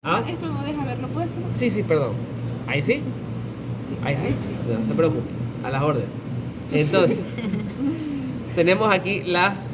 ¿Ah? Esto no deja verlo, pues. Sí, sí, perdón. ¿Ahí sí? Ahí sí. No se preocupe. A las órdenes. Entonces, tenemos aquí las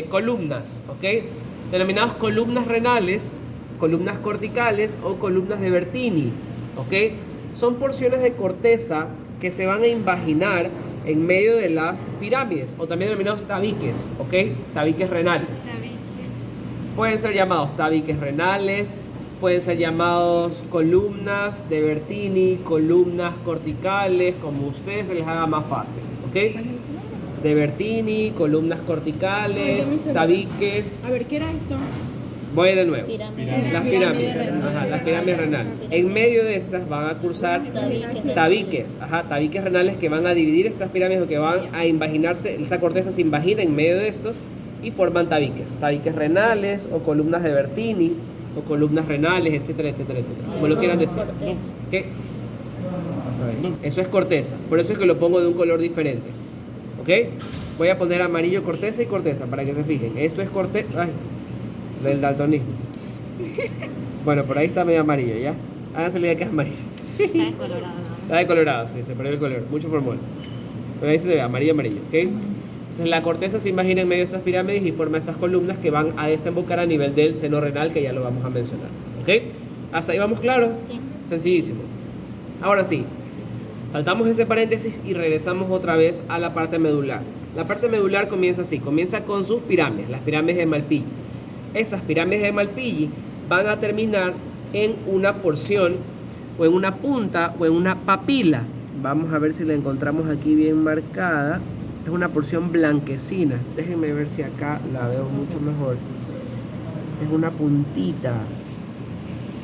columnas, ¿ok? Denominadas columnas renales, columnas corticales o columnas de Bertini, ¿ok? Son porciones de corteza que se van a invaginar en medio de las pirámides, o también denominados tabiques, ¿ok? Tabiques renales. Pueden ser llamados tabiques renales, pueden ser llamados columnas de Bertini, columnas corticales, como a ustedes se les haga más fácil, ¿ok? De Bertini, columnas corticales, tabiques. A ver, ¿qué era esto? Voy de nuevo. Pirámides. Las pirámides. Ajá, las pirámides renales. En medio de estas van a cursar tabiques. Ajá, tabiques renales que van a dividir estas pirámides o que van a invaginarse. Esta corteza se invagina en medio de estos y forman tabiques. Tabiques renales o columnas de Bertini o columnas renales, etcétera, etcétera, etcétera. Como lo quieran decir. ¿Qué? Eso es corteza. Por eso es que lo pongo de un color diferente. ¿Ok? Voy a poner amarillo, corteza y corteza para que se fijen. Esto es corteza. Ay, del daltonismo. Bueno, por ahí está medio amarillo, ¿ya? Háganse la idea que es amarillo. Está descolorado, ¿no? Está decolorado, sí, se perdió el color. Mucho formol. Pero ahí se ve amarillo, amarillo, ¿ok? Entonces la corteza se imagina en medio de esas pirámides y forma esas columnas que van a desembocar a nivel del seno renal, que ya lo vamos a mencionar. ¿Ok? ¿Hasta ahí vamos claros? Sí. Sencillísimo. Ahora sí, saltamos ese paréntesis y regresamos otra vez a la parte medular. La parte medular comienza así, comienza con sus pirámides, las pirámides de Malpighi. Esas pirámides de Malpighi van a terminar en una porción o en una punta o en una papila. Vamos a ver si la encontramos aquí bien marcada. Es una porción blanquecina. Déjenme ver si acá la veo mucho mejor. Es una puntita,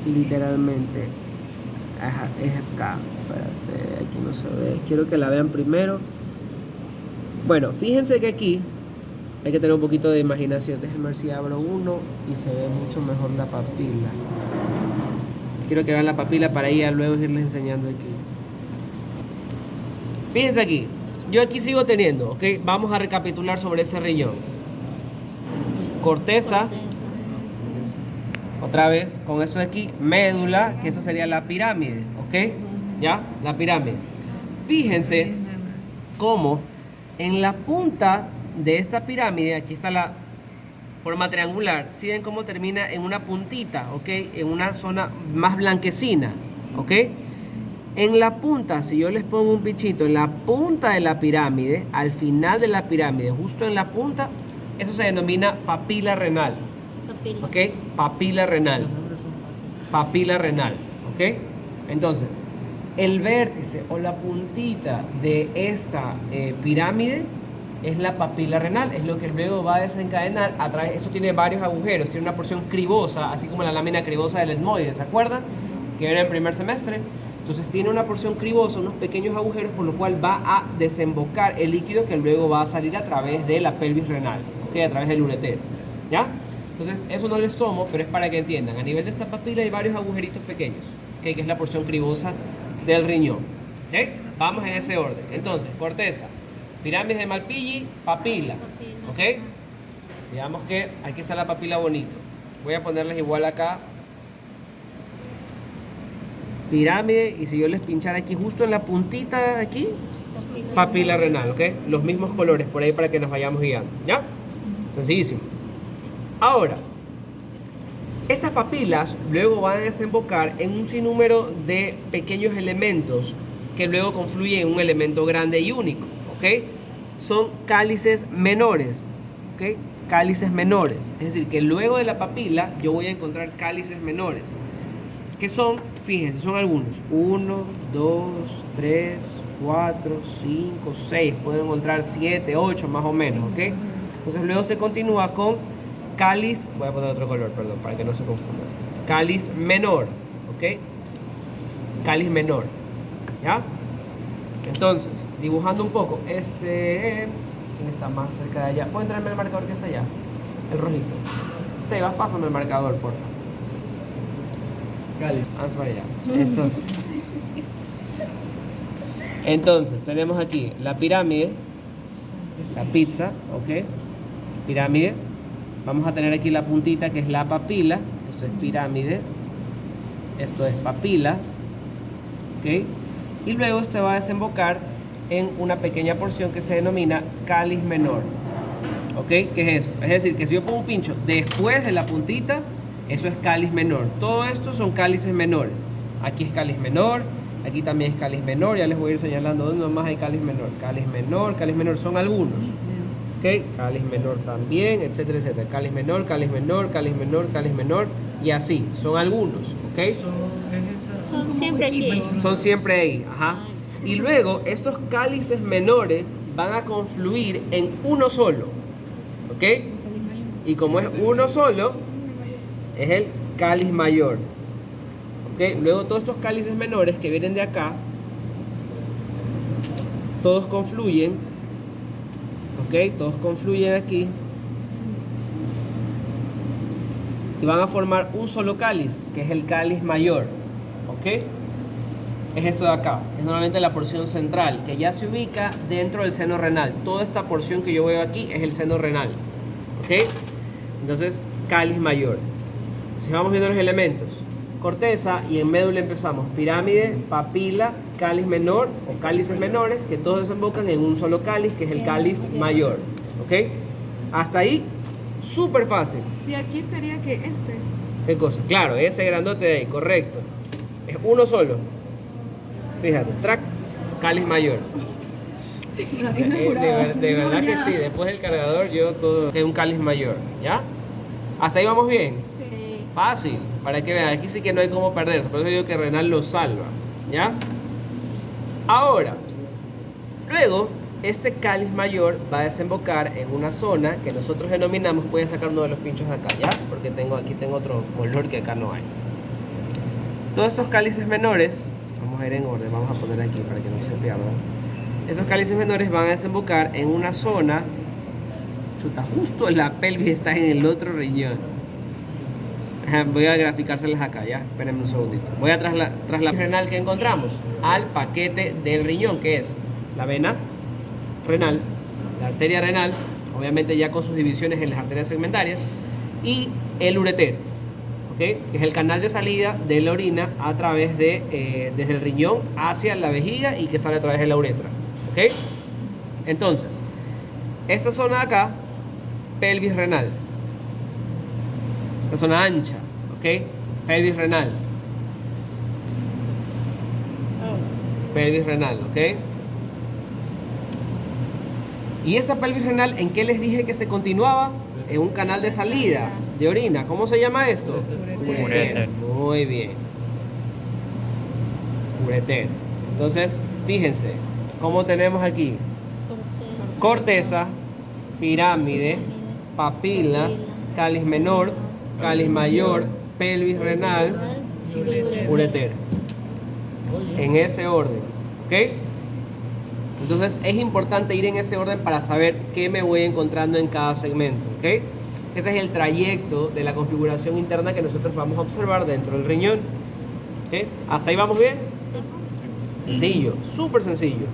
literalmente. Ajá, es acá. Espérate, aquí no se ve. Quiero que la vean primero. Bueno, fíjense que aquí hay que tener un poquito de imaginación. Déjenme ver si abro uno y se ve mucho mejor la papila. Quiero que vean la papila para ir a luego irles enseñando aquí. Fíjense aquí. Yo aquí sigo teniendo, ¿ok? Vamos a recapitular sobre ese riñón. Corteza. Otra vez, con eso de aquí, médula, que eso sería la pirámide, ¿ok? ¿Ya? La pirámide. Fíjense cómo en la punta de esta pirámide, aquí está la forma triangular, ¿sí ven cómo termina en una puntita, ¿ok? En una zona más blanquecina, ¿ok? En la punta, si yo les pongo un bichito en la punta de la pirámide, al final de la pirámide, justo en la punta, eso se denomina papila renal. Papila. ¿Ok? Papila renal. Papila renal. ¿Ok? Entonces, el vértice o la puntita de esta pirámide es la papila renal. Es lo que luego va a desencadenar a través. Eso tiene varios agujeros. Tiene una porción cribosa, así como la lámina cribosa del etmoide. ¿Se acuerdan? Que era en primer semestre. Entonces tiene una porción cribosa, unos pequeños agujeros, por lo cual va a desembocar el líquido que luego va a salir a través de la pelvis renal. ¿Ok? A través del uretero. ¿Ya? Entonces, eso no les tomo, pero es para que entiendan. A nivel de esta papila hay varios agujeritos pequeños, ¿okay? Que es la porción cribosa del riñón. ¿Okay? Vamos en ese orden. Entonces, corteza, pirámides de Malpighi, papila. ¿Ok? Digamos que aquí está la papila bonito. Voy a ponerles igual acá. Pirámide, y si yo les pinchara aquí justo en la puntita de aquí, papila renal, ¿ok? Los mismos colores por ahí para que nos vayamos guiando. ¿Ya? Sencillísimo. Ahora, estas papilas luego van a desembocar en un sinnúmero de pequeños elementos que luego confluyen en un elemento grande y único, ¿ok? Son cálices menores, ¿ok? Cálices menores, es decir, que luego de la papila yo voy a encontrar cálices menores, que son, fíjense, son algunos, 1, 2, 3, 4, 5, 6, pueden encontrar 7, 8 más o menos, ¿ok? Entonces luego se continúa con cáliz, voy a poner otro color, perdón, para que no se confunda. Cáliz menor, ¿ok? Cáliz menor, ¿ya? Entonces, dibujando un poco, ¿quién está más cerca de allá? ¿Pueden traerme el marcador que está allá? El rojito. Sebas, pásame el marcador, por favor. Cáliz. Vamos para allá. Entonces, tenemos aquí la pirámide, la pizza, ¿ok? Pirámide. Vamos a tener aquí la puntita que es la papila. Esto es pirámide. esto es papila, ¿ok? Y luego este va a desembocar en una pequeña porción que se denomina cáliz menor, ¿ok? ¿Qué es esto? Es decir, que si yo pongo un pincho después de la puntita, eso es cáliz menor. Todo esto son cálices menores. Aquí es cáliz menor, aquí también es cáliz menor, ya les voy a ir señalando dónde más hay cáliz menor son algunos. ¿Ok? Cáliz menor también, etcétera, etcétera. Cáliz menor, cáliz menor, cáliz menor, cáliz menor, y así, son algunos, ¿ok? Son siempre aquí. Son siempre ahí, ajá. Y luego estos cálices menores van a confluir en uno solo, ¿ok? Y como es uno solo, es el cáliz mayor, ¿ok? Luego todos estos cálices menores que vienen de acá, todos confluyen, ¿ok? Todos confluyen aquí y van a formar un solo cáliz, que es el cáliz mayor, ¿ok? Es esto de acá, es normalmente la porción central, que ya se ubica dentro del seno renal. Toda esta porción que yo veo aquí es el seno renal, ¿ok? Entonces, cáliz mayor. Si vamos viendo los elementos, corteza, y en médula empezamos pirámide, papila, cáliz menor o cálices menores, que todos desembocan en un solo cáliz, que es el cáliz mayor, ¿ok? Hasta ahí, súper fácil. Y aquí sería que este. ¿Qué cosa? Claro, ese grandote de ahí, correcto. Es uno solo. Fíjate, track, cáliz mayor. De verdad que sí, después del cargador yo todo es un cáliz mayor, ¿ya? ¿Hasta ahí vamos bien? Sí. Fácil, para que vean, aquí sí que no hay cómo perderse, por eso digo que renal lo salva, ¿ya? Ahora, luego, este cáliz mayor va a desembocar en una zona que nosotros denominamos, voy a sacar uno de los pinchos de acá, ¿ya? Porque aquí tengo otro color que acá no hay. Todos estos cálices menores, vamos a ir en orden, vamos a poner aquí para que no se pierdan. Esos cálices menores van a desembocar en una zona, chuta, justo la pelvis está en el otro riñón. Voy a graficárselas acá, ya, espérenme un segundito. Voy a trasladar la renal que encontramos al paquete del riñón, que es la vena renal, la arteria renal, obviamente ya con sus divisiones en las arterias segmentarias, y el ureter, ¿ok? Que es el canal de salida de la orina a través de, desde el riñón hacia la vejiga y que sale a través de la uretra, ¿ok? Entonces, esta zona de acá, pelvis renal, esta zona ancha, ¿ok? Pelvis renal, pelvis renal, ¿ok? Y esa pelvis renal, ¿en qué les dije que se continuaba? En un canal de salida de orina. ¿Cómo se llama esto? Ureter. Muy bien. Ureter. Entonces, fíjense, ¿cómo tenemos aquí? Corteza, pirámide, papila, cáliz menor, cáliz mayor, pelvis renal, ureter. En ese orden, ¿ok? Entonces es importante ir en ese orden para saber qué me voy encontrando en cada segmento, ¿ok? Ese es el trayecto de la configuración interna que nosotros vamos a observar dentro del riñón, ¿ok? ¿Hasta ahí vamos bien? Sí. Sencillo, súper sencillo.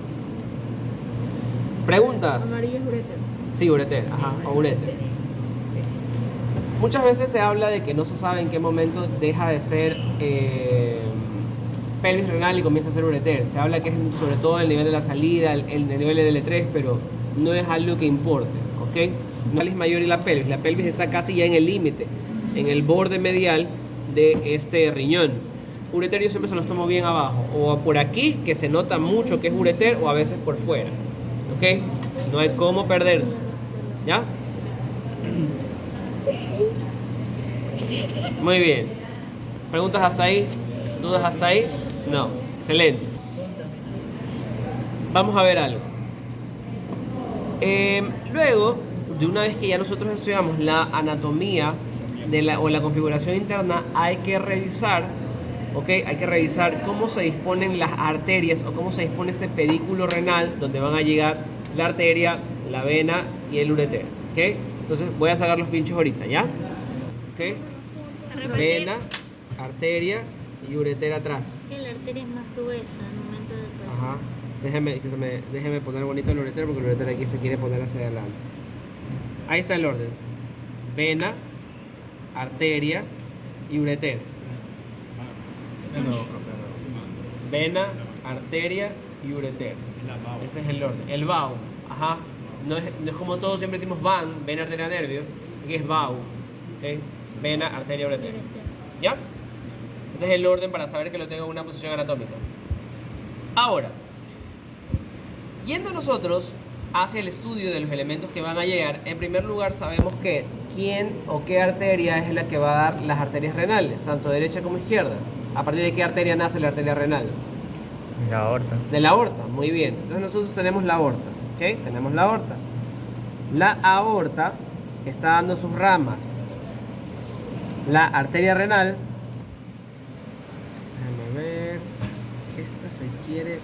¿Preguntas? Amarillo es ureter. Sí, ureter, ajá, o ureter. Muchas veces se habla de que no se sabe en qué momento deja de ser pelvis renal y comienza a ser ureter. Se habla que es sobre todo el nivel de la salida, el nivel de L3, pero no es algo que importe, ¿ok? No es mayor y la pelvis está casi ya en el límite, en el borde medial de este riñón. Ureter yo siempre se los tomo bien abajo, o por aquí, que se nota mucho que es ureter, o a veces por fuera, ¿ok? No hay cómo perderse, ¿ya? Muy bien. ¿Preguntas hasta ahí? ¿Dudas hasta ahí? No. Excelente. Vamos a ver algo. Luego, de una vez que ya nosotros estudiamos la anatomía o la configuración interna, hay que revisar, ¿ok? Hay que revisar cómo se disponen las arterias o cómo se dispone este pedículo renal donde van a llegar la arteria, la vena y el ureter, ¿ok? Entonces voy a sacar los pinchos ahorita, ¿ya? ¿Ok? Vena, arteria y ureter atrás. Que la arteria es más gruesa al momento de Ajá. Déjeme poner bonito el ureter porque el ureter aquí se quiere poner hacia adelante. Ahí está el orden. Vena, arteria y ureter. De nuevo, profe. Vena, arteria y ureter. Ese es el orden. El vago, ajá. No es como todos siempre decimos van, vena, arteria, nervio. Aquí es vago. ¿Okay? Vena, arteria, ureter. ¿Ya? Ese es el orden para saber que lo tengo en una posición anatómica. Ahora, yendo nosotros hacia el estudio de los elementos que van a llegar, en primer lugar sabemos que quién o qué arteria es la que va a dar las arterias renales, tanto derecha como izquierda. ¿A partir de qué arteria nace la arteria renal? La aorta. De la aorta, muy bien. Entonces nosotros tenemos la aorta, ¿ok? Tenemos la aorta. La aorta está dando sus ramas. La arteria renal, déjame ver, esta se quiere, aquí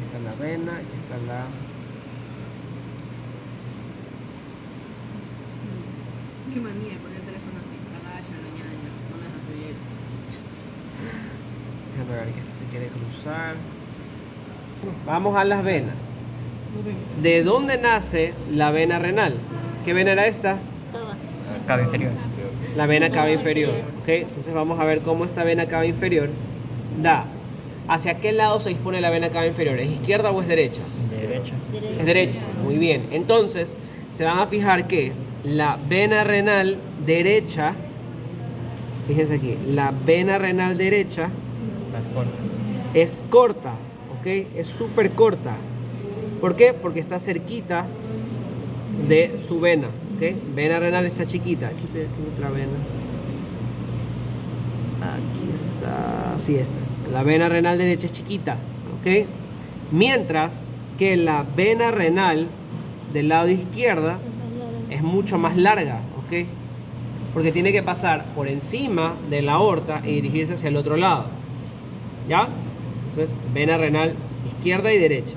está la vena, aquí está la... Qué manía de poner el teléfono así. Agacha, ñaña, no me dejas oír. Déjame ver que esta se quiere cruzar. Vamos a las venas. ¿De dónde nace la vena renal? ¿Qué vena era esta? Cava inferior. La vena cava inferior, ¿ok? Entonces vamos a ver cómo esta vena cava inferior da. ¿Hacia qué lado se dispone la vena cava inferior? ¿Es izquierda o es derecha? Derecha. Es derecha, muy bien. Entonces, se van a fijar que la vena renal derecha, fíjense aquí, la vena renal derecha Más corta. es corta, ¿ok? Es súper corta. ¿Por qué? Porque está cerquita de su vena, ¿ok? Vena renal está chiquita. Aquí tengo otra vena. Aquí está, sí está. La vena renal derecha es chiquita, ¿ok? Mientras que la vena renal del lado izquierda es mucho más larga, ¿ok? Porque tiene que pasar por encima de la aorta y dirigirse hacia el otro lado, ¿ya? Entonces, vena renal izquierda y derecha.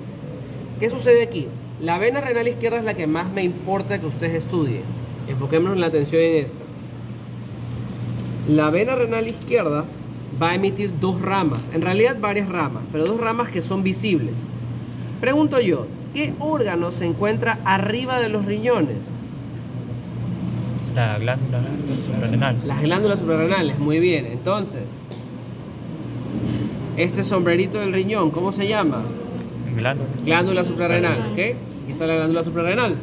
¿Qué sucede aquí? La vena renal izquierda es la que más me importa que ustedes estudien. Enfoquémonos la atención en esta. La vena renal izquierda va a emitir dos ramas, en realidad varias ramas, pero dos ramas que son visibles. Pregunto yo, ¿qué órgano se encuentra arriba de los riñones? La glándula suprarrenal. Las glándulas suprarrenales, muy bien. Entonces, este sombrerito del riñón, ¿cómo se llama? Glándula. Glándula suprarrenal, ¿ok? Aquí está la glándula suprarrenal,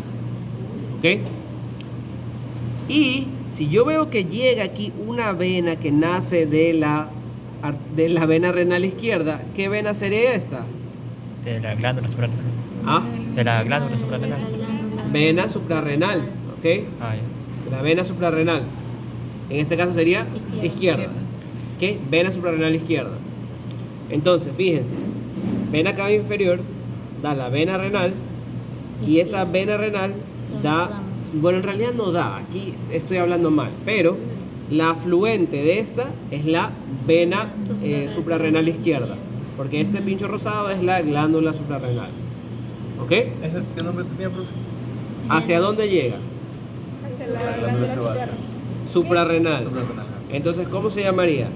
¿ok? Y si yo veo que llega aquí una vena que nace de la vena renal izquierda, ¿qué vena sería esta? De la glándula suprarrenal. Ah, De la glándula suprarrenal. vena suprarrenal, ¿ok? Ah, ya. La vena suprarrenal. En este caso sería izquierda. ¿Ok? Vena suprarrenal izquierda. Entonces, fíjense. Vena cava inferior da la vena renal y esa vena renal da, bueno, en realidad no da, aquí estoy hablando mal, pero la afluente de esta es la vena suprarrenal izquierda, porque este pincho rosado es la glándula suprarrenal. ¿Ok? ¿Qué nombre tenía, profe? ¿Hacia dónde llega? La glándula sebácea. Suprarrenal. Suprarrenal. Entonces, ¿cómo se llamaría?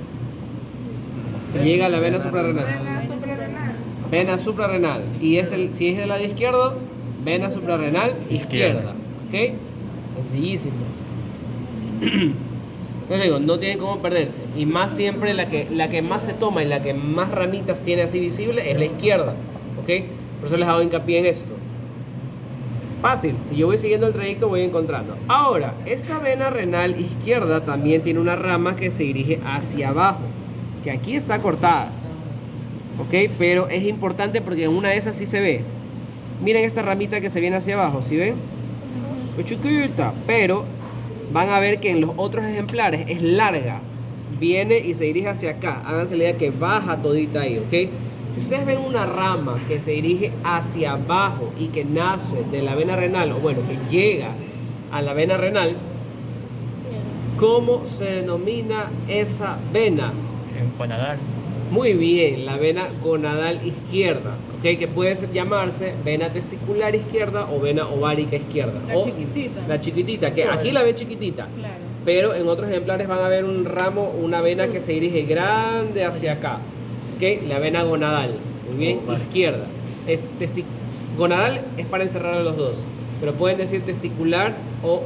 Si llega a la vena suprarrenal. Vena suprarrenal. Vena suprarrenal. Y si es del lado izquierdo, vena suprarrenal izquierda. ¿Ok? Sencillísimo. Entonces digo, no tienen cómo perderse. Y más siempre la que más se toma y la que más ramitas tiene así visible es la izquierda. ¿Ok? Por eso les hago hincapié en esto. Fácil, si yo voy siguiendo el trayecto voy encontrando. Ahora, esta vena renal izquierda también tiene una rama que se dirige hacia abajo, que aquí está cortada. ¿Ok? Pero es importante porque en una de esas sí se ve. Miren esta ramita que se viene hacia abajo, ¿sí ven? Es chiquita, pero van a ver que en los otros ejemplares es larga. Viene y se dirige hacia acá. Háganse la idea que baja todita ahí, ¿ok? Si ustedes ven una rama que se dirige hacia abajo y que nace de la vena renal, o bueno, que llega a la vena renal, ¿cómo se denomina esa vena? Gonadal. Muy bien, la vena gonadal izquierda, ¿ok? Que puede llamarse vena testicular izquierda o vena ovárica izquierda. La o chiquitita. La chiquitita, que aquí la ven chiquitita, Claro. pero en otros ejemplares van a ver un ramo, una vena que se dirige grande hacia acá. ¿Ok? La vena gonadal, muy bien, izquierda. Gonadal es para encerrar a los dos, pero pueden decir testicular o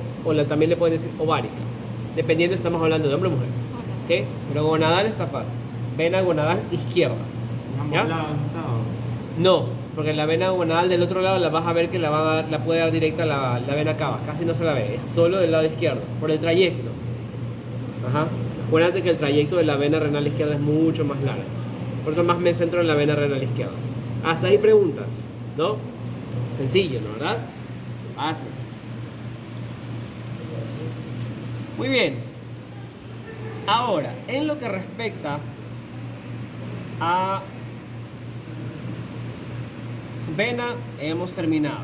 también le pueden decir ovárica, dependiendo si estamos hablando de hombre o mujer. ¿ok? Pero gonadal está fácil. Vena gonadal izquierda. ¿Ya? No, porque la vena gonadal del otro lado la vas a ver que la puede dar directa a la vena cava. Casi no se la ve, es solo del lado izquierdo, por el trayecto. Ajá. Acuérdate que el trayecto de la vena renal izquierda es mucho más largo. Por eso más me centro en la vena renal izquierda. Hasta ahí preguntas, ¿no? Sencillo, ¿no? ¿Verdad? Fácil. Muy bien. Ahora, en lo que respecta a vena, hemos terminado.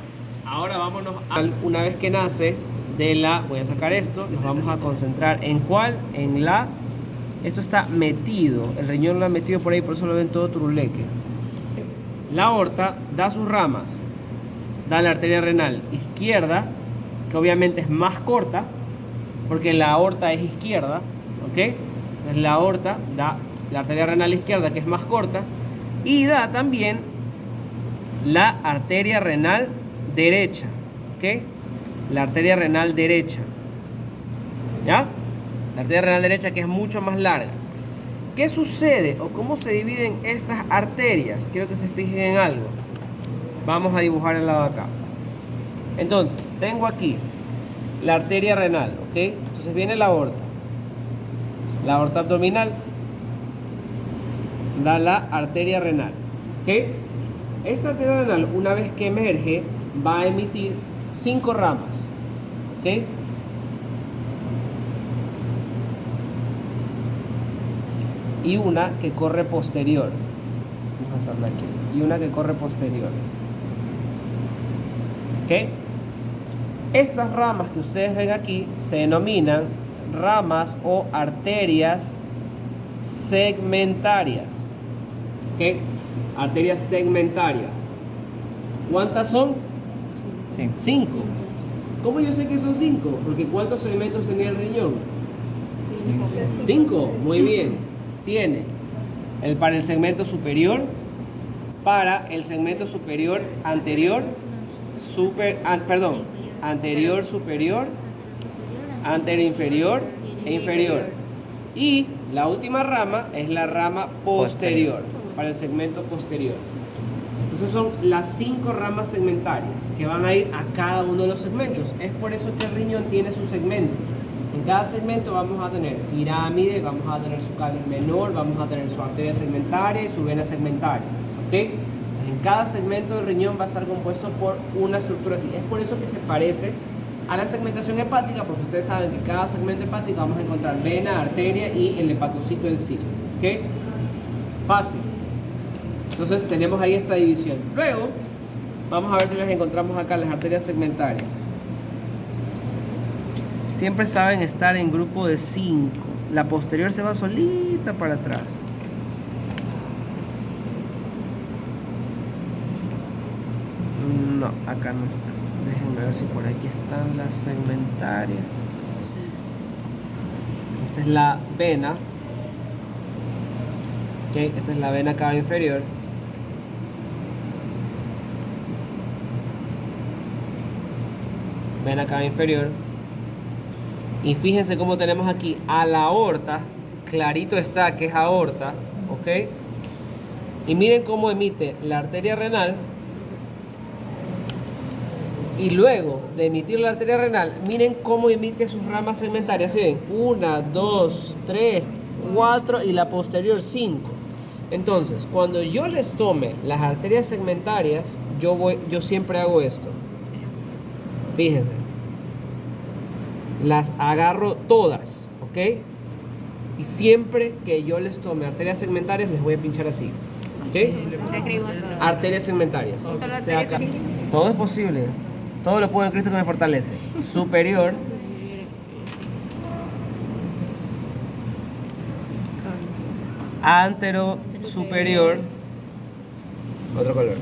Ahora vámonos a una vez que nace de la, voy a sacar esto, nos vamos a concentrar en cuál, en la, esto está metido, el riñón lo ha metido por ahí, por eso lo ven todo turuleque. La aorta da sus ramas, da la arteria renal izquierda, que obviamente es más corta, porque la aorta es izquierda, ¿ok? Entonces la aorta da la arteria renal izquierda, que es más corta, y da también la arteria renal derecha, ¿ok? La arteria renal derecha, ¿ya? La arteria renal derecha, que es mucho más larga. ¿Qué sucede o cómo se dividen estas arterias? Quiero que se fijen en algo. Vamos a dibujar el lado de acá. Entonces, tengo aquí la arteria renal, ¿ok? Entonces viene la aorta abdominal, da la arteria renal, ¿ok? Esta arteria renal, una vez que emerge, va a emitir 5 ramas, ¿ok? Y una que corre posterior. Vamos a hacerla aquí. Y una que corre posterior. ¿Ok? Estas ramas que ustedes ven aquí se denominan ramas o arterias segmentarias. ¿Ok? Arterias segmentarias. ¿Cuántas son? 5. ¿Cómo yo sé que son 5? Porque ¿cuántos segmentos tenía el riñón? 5. Muy bien. Tiene para el segmento superior, para el segmento superior anterior, anterior superior, anterior inferior e inferior. Y la última rama es la rama posterior, para el segmento posterior. Entonces son las 5 ramas segmentarias que van a ir a cada uno de los segmentos. Es por eso que el riñón tiene sus segmentos. En cada segmento vamos a tener pirámide, vamos a tener su cáliz menor, vamos a tener su arteria segmentaria y su vena segmentaria. ¿Ok? En cada segmento del riñón va a estar compuesto por una estructura así. Es por eso que se parece a la segmentación hepática, porque ustedes saben que en cada segmento hepático vamos a encontrar vena, arteria y el hepatocito en sí. ¿Ok? Fácil. Entonces tenemos ahí esta división. Luego, vamos a ver si las encontramos acá, las arterias segmentarias. Siempre saben estar en grupo de 5. La posterior se va solita para atrás. No, acá no está. Déjenme ver si por aquí están las segmentarias. Esta es la vena. Ok, esta es la vena cava inferior. Vena cava inferior. Y fíjense cómo tenemos aquí a la aorta, clarito está que es aorta, ¿ok? Y miren cómo emite la arteria renal. Y luego de emitir la arteria renal, miren cómo emite sus ramas segmentarias. ¿Sí ven? 1, 2, 3, 4 y la posterior 5. Entonces, cuando yo les tome las arterias segmentarias, yo siempre hago esto. Fíjense. Las agarro todas, ¿ok? Y siempre que yo les tome arterias segmentarias, les voy a pinchar así, ¿ok? Arterias segmentarias. Todo es posible. Todo lo puedo en Cristo que me fortalece. Superior. Antero superior. Otro color.